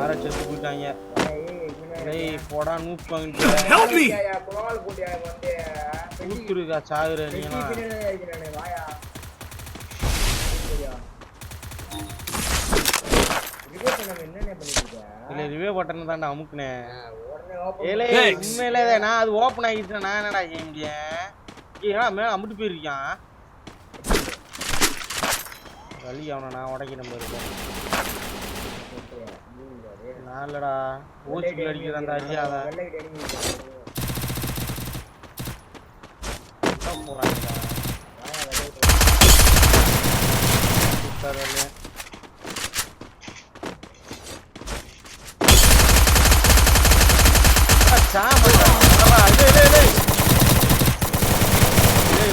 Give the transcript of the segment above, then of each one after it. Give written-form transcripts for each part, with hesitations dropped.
வேற செத்து போயிட்டாங்க. டேய் போடா நூப் வாங்கிட்டு ஊத்துருக்கா சாகுற நீலாம். இல்ல ரிவே பட்டன் தான்டா அமுக்குனேன். ஏலே உண்மையிலே நான் அது ஓபன் ஆகிட்டு நான் என்னடா செய்ய முடியும்? ஏன்னா மேல அமுட்டு போயிருக்கான். வலி அவனை நான் உடைக்க நம்ம இருக்கோம். நான் இல்லடா ஓச்சுக்கு அடிக்கிற அந்த அறியாத போறாங்கடா.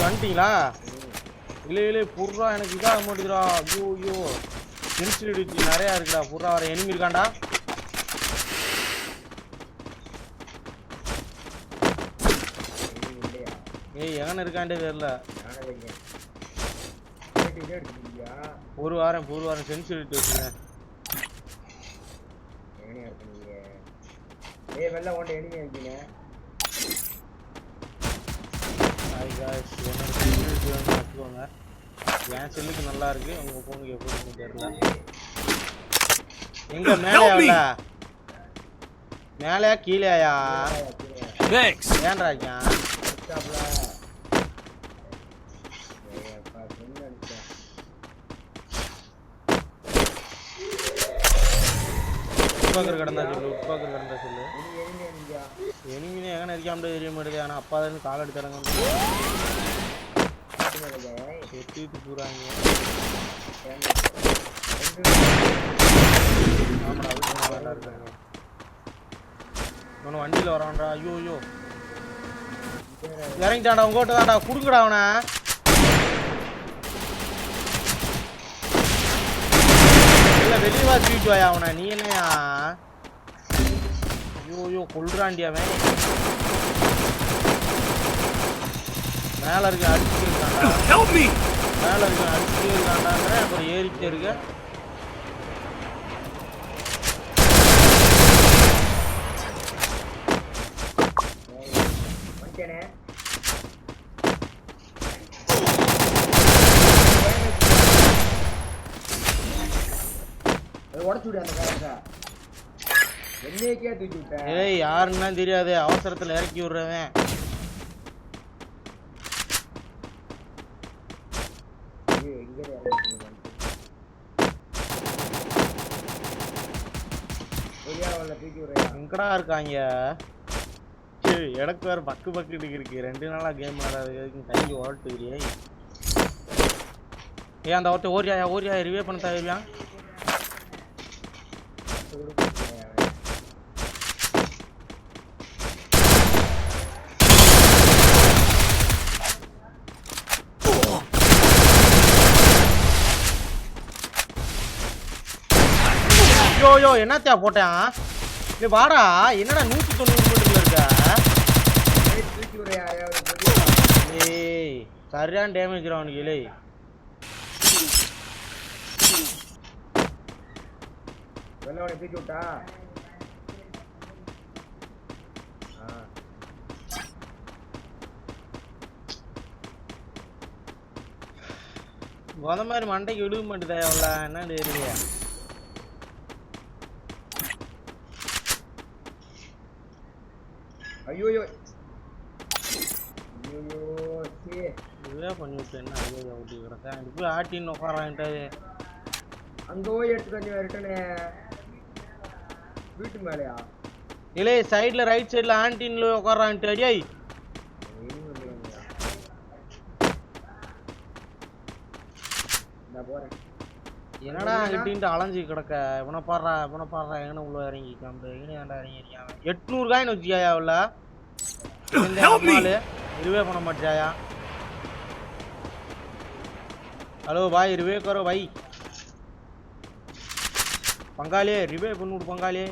வந்துட்டீங்களா? இல்லை புர்ரா எனக்கு இதாக மாட்டேங்குதுடா. ஐயோ ஐயோ சென்சிட்டிவிட்டி நிறையா இருக்குடா. புர்ரா வர எனிமி இருக்காண்டா. ஏய் எங்கன்னு இருக்காண்டே தெரியல. ஒரு வாரம் சென்சிட்டிவிட்டி வச்சுருக்கேன். வச்சுக்கோங்க. என் செல்லுக்கு நல்லா இருக்கு, உங்க போனுக்கு எப்படி தெரியல. எங்க மேலையா மேலையா கீழேயா? ஏன்டா இருக்கேன் உட்பாக்கர் கடந்தா சொல்லு. எனிமினே எங்கே இருக்காம தெரிய மாட்டேது. ஆனால் அப்பா தான் கால் எடுத்துறாங்க. செத்துட்டு போறாங்க. இருக்காங்க இவனை வண்டியில் வரான்டா. ஐயோ ஐயோ இறங்கிட்டான்டா. உங்ககிட்ட தான்டா கொடுங்கடா அவனை. இல்லை வெளியவா தூக்கிட்டு வாயா அவனை. நீ என்னையா? ஐயோ ஐயோ கொள்றாண்டி அவன். மேல இருக்க அடிச்சுட்டே இருக்கான்டா. மேல இருக்க அடிச்சுட்டே இருக்கான்டாங்க. அப்புறம் ஏறிக்கிட்டே இருக்க. ஏய் யாருன்னா தெரியாது, அவசரத்துல இறக்கி விடுறவன். எங்கடா இருக்காங்க? எனக்கு வேற பக்கு இருக்கு. 2 நாளா கேம் விளையாடுறதுக்கு கை ஓட்டுக்கிறியே. ஏன் அந்த ஒருத்த ஓரியா ரிவே பண்ண தேவையா? யோ என்னத்தியா போட்டேன்? நீ வாடா. என்னடா 190 மீட்டர்ல இருக்க? ஏய் சரியான டேமேஜ் அவனுக்கு. இல்லை தூக்கி விட்டா அந்த மாதிரி மண்டைக்கு விடுக்க மாட்டேதா? எவ்வளோ என்ன தெரியல. ஐயோ இதுவே பண்ணி விட்டு என்ன ஐயோ ஊட்டி கிடக்கேன். இது போய் ஆட்டின்னு உட்காரான்ட்டு அங்கே போய் எடுத்து கொஞ்சம் ரிட்டனு வீட்டு மேலையா? இல்லை சைடில் ரைட் சைடில் ஆன்டீன்ல உட்காரான்ட்டு. அடியாய் என்னடா அங்கிட்டு அலைஞ்சி கிடக்க. இவனை பாடுறா எங்கன்னு உள்ள இறங்கிக்காம எங்கன்னு ஏன்டா இறங்கிருக்கான். 800 காயின் வச்சுக்காயா? உள்ள ரிவே பண்ண மாட்டியாயா? ஹலோ பாய் ரிவே கரோ பாய். பங்காளி ரிவே பண்ணிவிடு பங்காளி.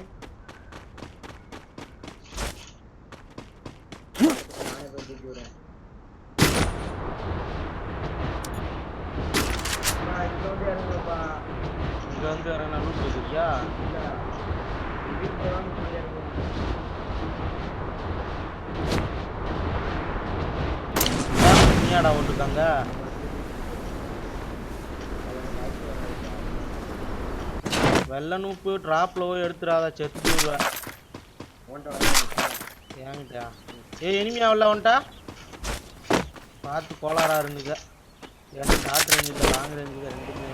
இங்க வந்து இறங்கினா லூட் வச்சிருக்கியா? நீயாடா ஓட்டுக்காங்க வெள்ள நூப்பு டிராப்ல போய் எடுத்துடாத செத்து போடுவேன் ஏங்கிட்டா எனிமியா உள்ள வந்துட்டா பார்த்து கோளாரா இருந்துக்க ஏன்னா ஷார்ட் ரேஞ்சுல லாங் ரேஞ்சுல ரெண்டுமே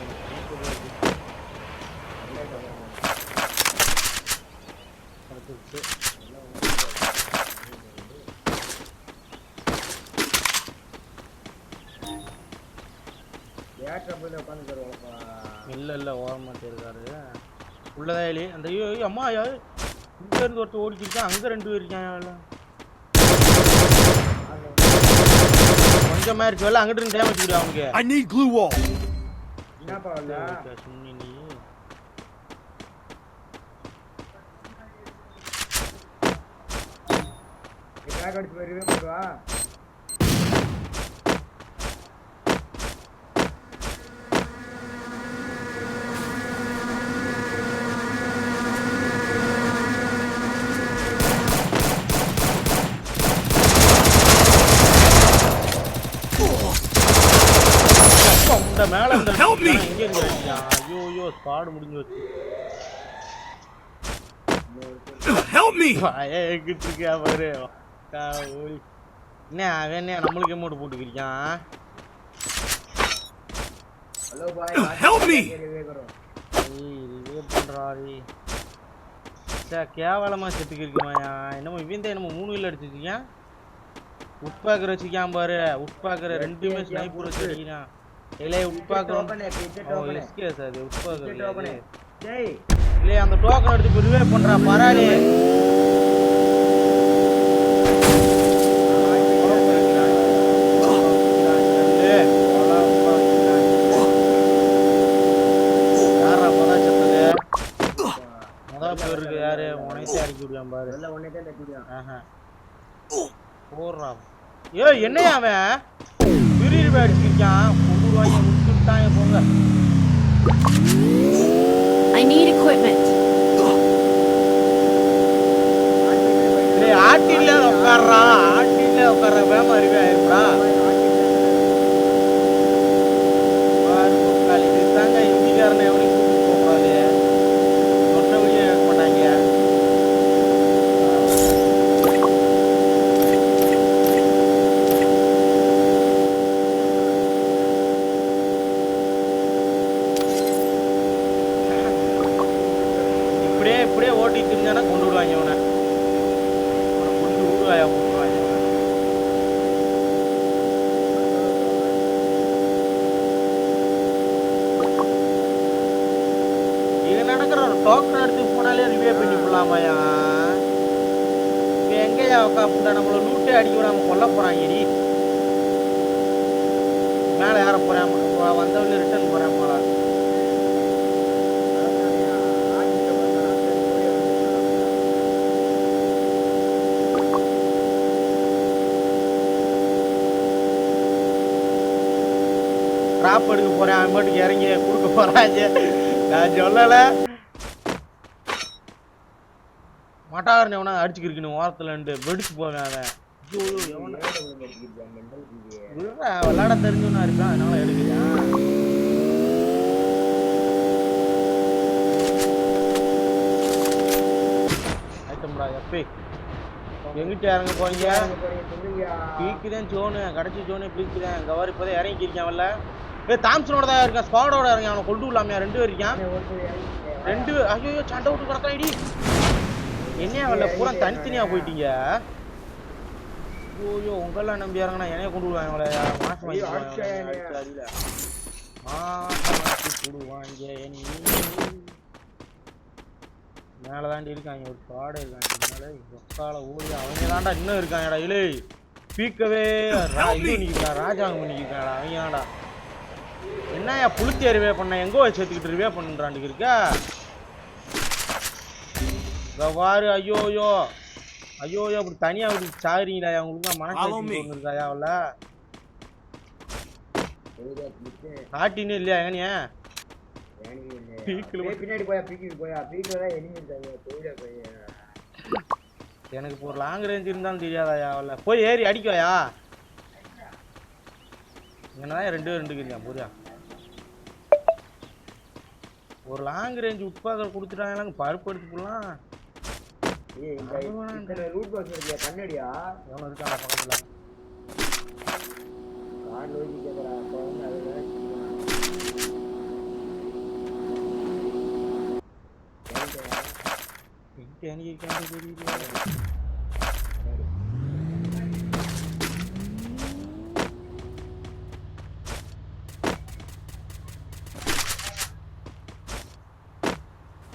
இல்ல ஓரமாட்டே இருக்காரு உள்ளதான் எலி அந்த அம்மா இங்க இருந்து ஒருத்தர் ஓடிச்சிருக்கான் அங்க 2 பேர் இருக்காங்க கொஞ்சம் மாதிரி சொல்ல அங்கிட்டு இருந்து டேமேஜ் குடு அவனுக்கு I need glue wall. என்னப்பா வந்த சுன்னி நீ பேக் அடிச்சு வரவே போடுவா மேல Help me. இங்க இருந்து ஐயோ ஸ்குவாட் முடிஞ்சு வச்சு Help me. எங்கிட்டு இருக்கா பாரு என்ன அவன் என்ன நம்மளுக்கு எமௌண்ட் போட்டுக்கிறியான் ஹலோ பாய் Help me. ரிவே பண்றாரி கேவலமா செத்துக்கிருக்குமாயா என்னமோ இவன் என்னமோ 3 கில் அடிச்சிருக்கீங்க உட்பாக்கர் வச்சுக்கான் பாரு உட்பாக்கர் ரெண்டுமே ஸ்னைப்பர் வச்சு அடிக்கிறான் இல்லே உட்பாக்கர் எஸ்கேஸ் அது உட்பாக்கர் டேய் இல்லே அந்த டோக்கன் எடுத்து ரிவே பண்றா பராளி யாரு உனைத்தே அடிக்க முடியாம பாரு எல்லாம் ஒண்ணே தான் தட்டிடுவான் போறா ஏய் என்னையா அவன் விரிவு அடிச்சிருக்கான் கொண்டுவாங்க முடிச்சுட்டாங்க போங்க I need equipment. டேய் ஆட்டில உட்கார்றா வேமா அறிவே ஆயிருடா பாரு காலி தாங்க இந்திகாரனை எவனையும் கூட்டிட்டு போறாளே சொன்ன வழியா இருக்க மாட்டாங்க இப்படியே ஓட்டிட்டு இருந்தானா கொண்டு விடுவாங்க அவனை கொண்டு விடுவாயா போட்டுருவாங்க இது நடக்கிற ஒரு டோக்கன் எடுத்து போனாலே ரிவே பண்ணி போடலாமாயா இப்போ எங்கேயா உட்காப்புண்டா நம்மள லூட்டே அடிக்க விடாம கொல்ல போறாங்க மேலே ஏற போறான் வந்தவங்க ரிட்டர்ன் போறான் போல டிராப் எடுக்க போறேன் அவன் மட்டும் இறங்கி கொடுக்க போறாங்க நான் சொல்லல மட்டாரன் எவனா அடிச்சுக்கிருக்கணும் ஓரத்துல வெடிச்சு போவேன் அவன் விளையாட தெரிஞ்சவனா இருக்கான் அதனால எடுக்கிறான் ஐட்டம்டா எப்பே எங்கிட்ட இறங்க போறீங்க பீக்குதான் சோனு கடைசி சோனு பீக்குதான் கவர் இப்போதான் இறங்கிருக்கான்ல தாம்சனோட தான் இருக்கான் ஸ்குவாடோட இறங்க அவனை கொண்டு விடலாமையா 2 பேர் இருக்கான் 2 ஐயோ சண்டை விட்டு கிடக்கான் இடி என்னையா வரல பூரா தனித்தனியா போயிட்டீங்க ஐயோ உங்கெல்லாம் நம்பி இறங்கினா என்னைய கொண்டு விடுவாங்க அவளை மாசம் போடுவாங்க மேலே தாண்டி இருக்காங்க ஒரு பாடை இருக்காங்க மேலே ஒக்கால ஓடி அவங்க தாண்டா இன்னும் இருக்காங்கடா இல்லை பீக்கவே இது பண்ணிக்கிறான் ராஜாங்க பண்ணிக்கிறாடா அவங்க தான்டா என்னையா புளுத்தி ரிவே பண்ண எங்கோ சேர்த்துக்கிட்டு ரிவே பண்ணுறாண்டுக்கு இருக்கா வாரு ஐயோயோ அப்படி தனியா அப்படி சாகுறீங்களா அவங்களுக்கு மனசு இருக்காயா அவள காட்டின்னு இல்லையா ஏனியா enemy இல்லையா? பீக்குல ஏய், பின்னாடி போயா பீக்குக்கு போயா பீக்குல தான் enemy இருக்காங்க போயிடா போய் எனக்கு இப்போ ஒரு லாங் ரேஞ்ச் இருந்தாலும் தெரியாதாயா அவள போய் ஏறி அடிக்கவாயா என்னதான் ரெண்டு கிரியா போறியா ஒரு லாங் ரேஞ்ச் உட்பாத கொடுத்துட்டாங்க பருப்பு எடுத்து போடலாம் ஏய் இந்த ரூட் பாக்ஸ் இருக்கியா கண்ணடியா எவனும் இருக்காங்க பக்கத்துல கார் லோஜி கேக்குறா அப்ப வந்து அதுதான்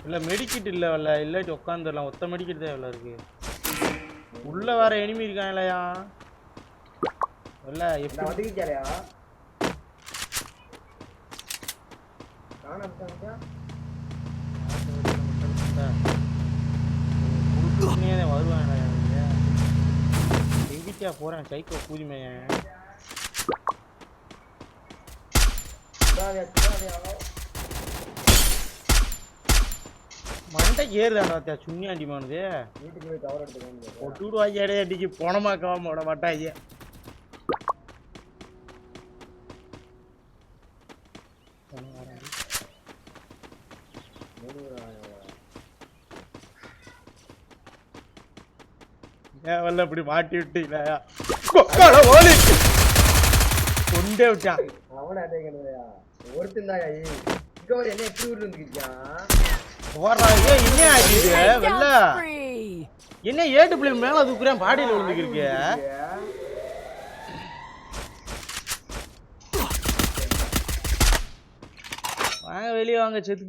இல்ல மெடிக்கிட் இல்ல இல்லாட்டி உட்காந்துடலாம் ஒத்த மெடிக்கிட் தான் எவ்வளவு இருக்கு உள்ள வேற எனிமி இருக்காங்களையா இல்ல எப்படி வந்துக்கிச்சாலையா காணாம வருவாங்க எங்கிட்டா போறேன் சைக்கோ பூஜ்மையன் மண்டை ஏறுதாண்டா சுண்ணியாண்டி மானுது வீட்டுக்கு போய் கவர் எடுத்துக்கோங்க ஒட்டு வாய்க்காடே அடிக்கு போனமாக்காம விட மாட்டாங்க ஏன் இப்படி மாட்டி விட்டீங்களா ஓலி கொண்டே விட்டான் அவன அடைக்கணுயா ஒருத்தன் தான் இங்க ஒரு என்ன எப்படி ஊர்ல இருந்துக்கிச்சான் என்ன ஆகிது வெள்ள என்ன ஏட்டு பிள்ளை மேல தூக்குறேன் பாடியில விழுந்துக்கிருக்கு வாங்க வெளியே வாங்க செத்து